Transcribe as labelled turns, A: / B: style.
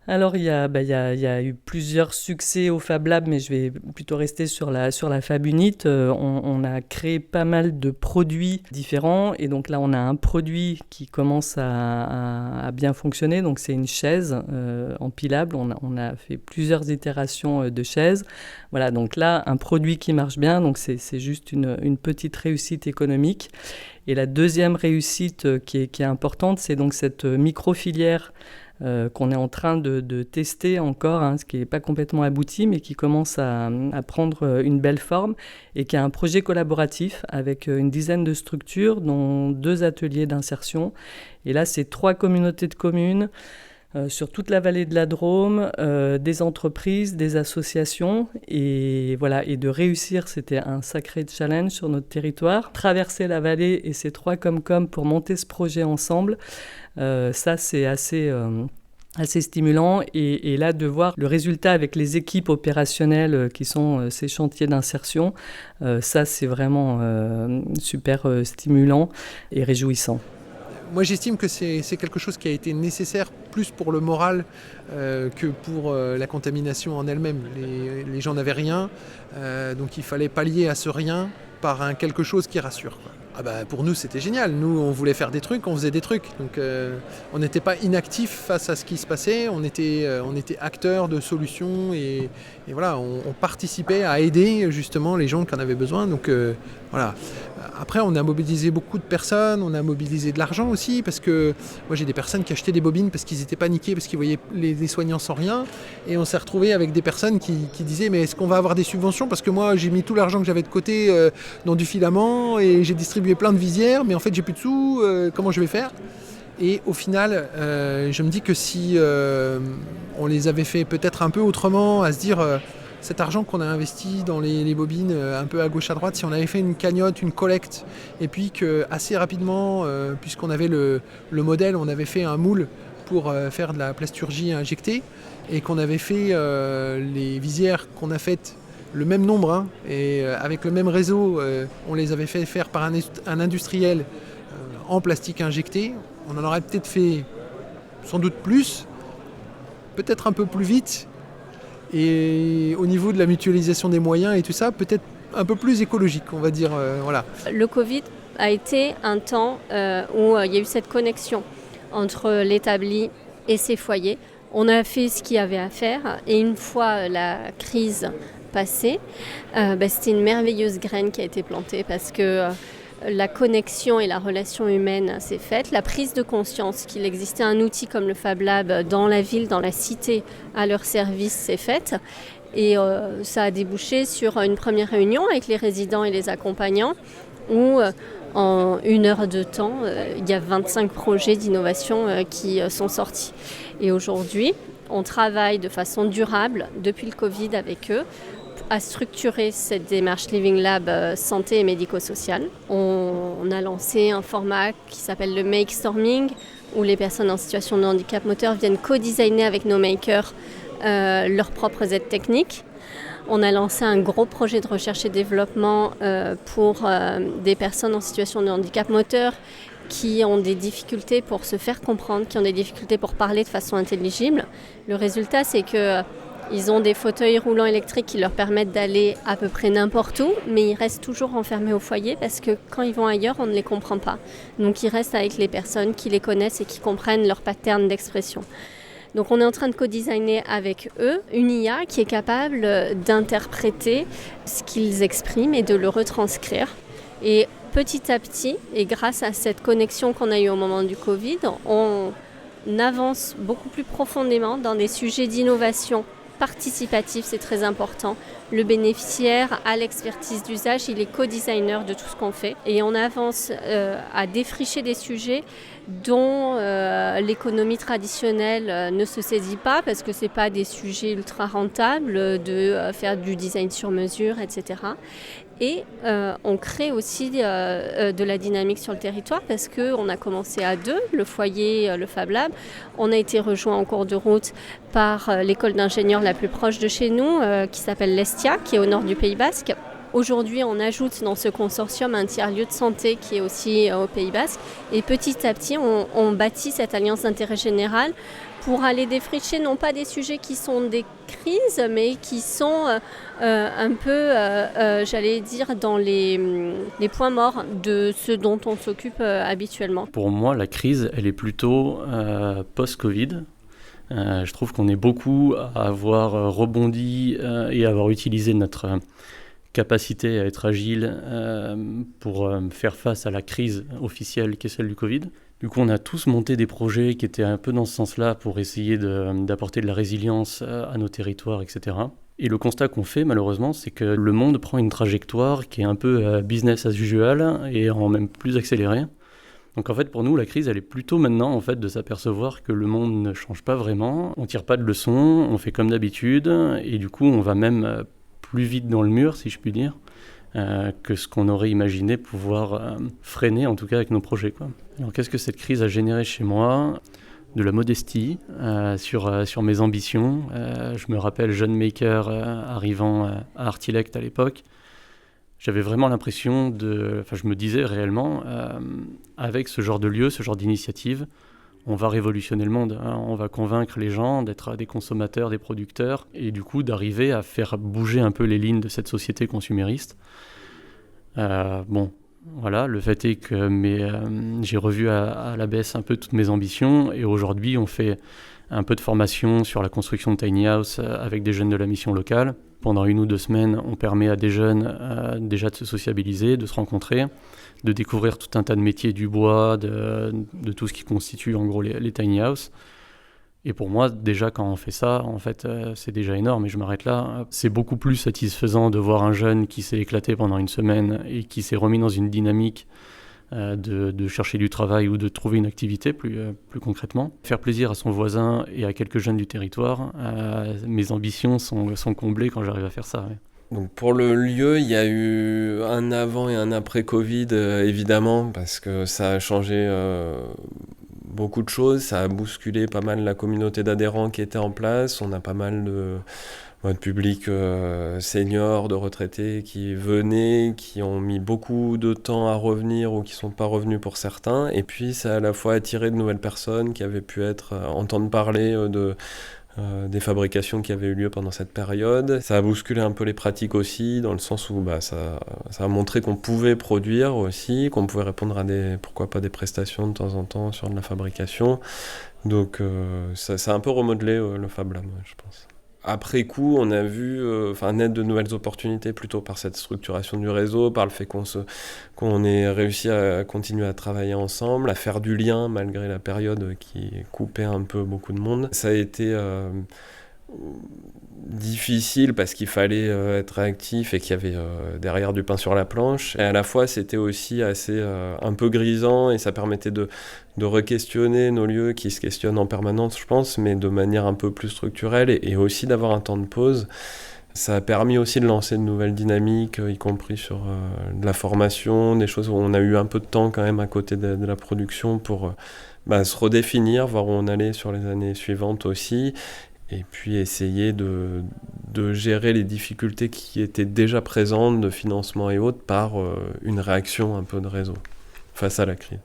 A: Alors, il y a eu plusieurs succès au Fab Lab, mais je vais plutôt rester sur la Fab Unit. On a créé pas mal de produits différents, et donc là, on a un produit qui commence à bien fonctionner. Donc, c'est une chaise empilable. On a fait plusieurs itérations de chaises. Voilà, donc là, un produit qui marche bien. Donc, c'est juste une petite réussite économique. Et la deuxième réussite qui est importante, c'est donc cette micro-filière qu'on est en train de tester encore, hein, ce qui n'est pas complètement abouti, mais qui commence à prendre une belle forme et qui a un projet collaboratif avec une dizaine de structures, dont 2 ateliers d'insertion. Et là, c'est 3 communautés de communes sur toute la vallée de la Drôme, des entreprises, des associations, et voilà, et de réussir, c'était un sacré challenge sur notre territoire. Traverser la vallée et ces 3 Comcom pour monter ce projet ensemble, ça c'est assez stimulant, et là de voir le résultat avec les équipes opérationnelles qui sont ces chantiers d'insertion, ça c'est vraiment super stimulant et réjouissant.
B: Moi, j'estime que c'est quelque chose qui a été nécessaire plus pour le moral que pour la contamination en elle-même. Les gens n'avaient rien, donc il fallait pallier à ce rien par un quelque chose qui rassure, quoi. Ah bah, pour nous, c'était génial. Nous, on voulait faire des trucs, on faisait des trucs. Donc, on n'était pas inactifs face à ce qui se passait. On était acteurs de solutions, et voilà, on participait à aider justement les gens qui en avaient besoin. Donc, voilà. Après, on a mobilisé beaucoup de personnes, on a mobilisé de l'argent aussi, parce que moi, j'ai des personnes qui achetaient des bobines parce qu'ils étaient paniqués, parce qu'ils voyaient les soignants sans rien. Et on s'est retrouvé avec des personnes qui disaient, mais est-ce qu'on va avoir des subventions? Parce que moi, j'ai mis tout l'argent que j'avais de côté dans du filament, et j'ai distribué plein de visières, mais en fait, j'ai plus de sous, comment je vais faire? Et au final, je me dis que si on les avait fait peut-être un peu autrement, à se dire cet argent qu'on a investi dans les bobines un peu à gauche à droite, si on avait fait une cagnotte, une collecte, et puis que assez rapidement, puisqu'on avait le modèle, on avait fait un moule pour faire de la plasturgie injectée, et qu'on avait fait les visières qu'on a faites le même nombre, hein, et avec le même réseau, on les avait fait faire par un industriel en plastique injecté. On en aurait peut-être fait sans doute plus, peut-être un peu plus vite, et au niveau de la mutualisation des moyens et tout ça, peut-être un peu plus écologique, on va dire. Voilà.
C: Le Covid a été un temps où il y a eu cette connexion entre l'établi et ses foyers. On a fait ce qu'il y avait à faire, et une fois la crise passée, c'était une merveilleuse graine qui a été plantée, parce que la connexion et la relation humaine s'est faite. La prise de conscience qu'il existait un outil comme le Fab Lab dans la ville, dans la cité, à leur service s'est faite. Et ça a débouché sur une première réunion avec les résidents et les accompagnants, où en 1 heure de temps, il y a 25 projets d'innovation qui sont sortis. Et aujourd'hui, on travaille de façon durable depuis le Covid avec eux à structurer cette démarche Living Lab santé et médico-sociale. On a lancé un format qui s'appelle le Make Storming, où les personnes en situation de handicap moteur viennent co-designer avec nos makers leurs propres aides techniques. On a lancé un gros projet de recherche et développement pour des personnes en situation de handicap moteur qui ont des difficultés pour se faire comprendre, qui ont des difficultés pour parler de façon intelligible. Le résultat, c'est que ils ont des fauteuils roulants électriques qui leur permettent d'aller à peu près n'importe où, mais ils restent toujours enfermés au foyer, parce que quand ils vont ailleurs, on ne les comprend pas. Donc ils restent avec les personnes qui les connaissent et qui comprennent leur pattern d'expression. Donc on est en train de co-designer avec eux une IA qui est capable d'interpréter ce qu'ils expriment et de le retranscrire. Et petit à petit, et grâce à cette connexion qu'on a eue au moment du Covid, on avance beaucoup plus profondément dans des sujets d'innovation participatif, c'est très important. Le bénéficiaire a l'expertise d'usage, il est co-designer de tout ce qu'on fait, et on avance à défricher des sujets dont l'économie traditionnelle ne se saisit pas, parce que c'est pas des sujets ultra rentables de faire du design sur mesure, etc. Et on crée aussi de la dynamique sur le territoire, parce qu'on a commencé à 2, le foyer, le Fab Lab. On a été rejoint en cours de route par l'école d'ingénieurs la plus proche de chez nous, qui s'appelle l'Estia, qui est au nord du Pays Basque. Aujourd'hui, on ajoute dans ce consortium un tiers-lieu de santé qui est aussi au Pays Basque. Et petit à petit, on bâtit cette alliance d'intérêt général pour aller défricher non pas des sujets qui sont des crises, mais qui sont un peu, j'allais dire, dans les points morts de ce dont on s'occupe habituellement.
D: Pour moi, la crise, elle est plutôt post-Covid. Je trouve qu'on est beaucoup à avoir rebondi et à avoir utilisé notre capacité à être agile pour faire face à la crise officielle qui est celle du Covid. Du coup, on a tous monté des projets qui étaient un peu dans ce sens-là pour essayer d'apporter de la résilience à nos territoires, etc. Et le constat qu'on fait, malheureusement, c'est que le monde prend une trajectoire qui est un peu business as usual et en même plus accélérée. Donc en fait, pour nous, la crise, elle est plutôt maintenant en fait, de s'apercevoir que le monde ne change pas vraiment, on ne tire pas de leçons, on fait comme d'habitude, et du coup, on va même plus vite dans le mur, si je puis dire, que ce qu'on aurait imaginé pouvoir freiner, en tout cas avec nos projets, quoi. Alors qu'est-ce que cette crise a généré chez moi ? De la modestie sur mes ambitions. Je me rappelle, jeune maker arrivant à Artilect à l'époque, j'avais vraiment l'impression je me disais réellement, avec ce genre de lieu, ce genre d'initiative, on va révolutionner le monde, hein. On va convaincre les gens d'être des consommateurs, des producteurs, et du coup d'arriver à faire bouger un peu les lignes de cette société consumériste. Voilà, le fait est que j'ai revu à la baisse un peu toutes mes ambitions, et aujourd'hui on fait un peu de formation sur la construction de tiny house avec des jeunes de la mission locale. Pendant 1 ou 2 semaines, on permet à des jeunes déjà de se sociabiliser, de se rencontrer, de découvrir tout un tas de métiers du bois, de tout ce qui constitue en gros les tiny house. Et pour moi, déjà quand on fait ça, en fait, c'est déjà énorme et je m'arrête là. C'est beaucoup plus satisfaisant de voir un jeune qui s'est éclaté pendant 1 semaine et qui s'est remis dans une dynamique de chercher du travail ou de trouver une activité plus concrètement. Faire plaisir à son voisin et à quelques jeunes du territoire, mes ambitions sont comblées quand j'arrive à faire ça. Ouais.
E: Donc pour le lieu, il y a eu un avant et un après Covid, évidemment, parce que ça a changé beaucoup de choses, ça a bousculé pas mal la communauté d'adhérents qui était en place, on a pas mal de public senior, de retraités qui venaient, qui ont mis beaucoup de temps à revenir ou qui sont pas revenus pour certains, et puis ça a à la fois attiré de nouvelles personnes qui avaient pu entendre parler des fabrications qui avaient eu lieu pendant cette période. Ça a bousculé un peu les pratiques aussi, dans le sens où ça a montré qu'on pouvait produire aussi, qu'on pouvait répondre à pourquoi pas des prestations de temps en temps sur de la fabrication. Donc ça a un peu remodelé le Fab Lab, je pense. Après coup, on a vu naître de nouvelles opportunités plutôt par cette structuration du réseau, par le fait qu'on ait réussi à continuer à travailler ensemble, à faire du lien malgré la période qui coupait un peu beaucoup de monde. Ça a été difficile parce qu'il fallait être réactif et qu'il y avait derrière du pain sur la planche. Et à la fois, c'était aussi assez un peu grisant et ça permettait de re-questionner nos lieux qui se questionnent en permanence, je pense, mais de manière un peu plus structurelle et aussi d'avoir un temps de pause. Ça a permis aussi de lancer de nouvelles dynamiques, y compris sur de la formation, des choses où on a eu un peu de temps quand même à côté de la production pour se redéfinir, voir où on allait sur les années suivantes aussi. Et puis essayer de gérer les difficultés qui étaient déjà présentes de financement et autres par une réaction un peu de réseau face à la crise.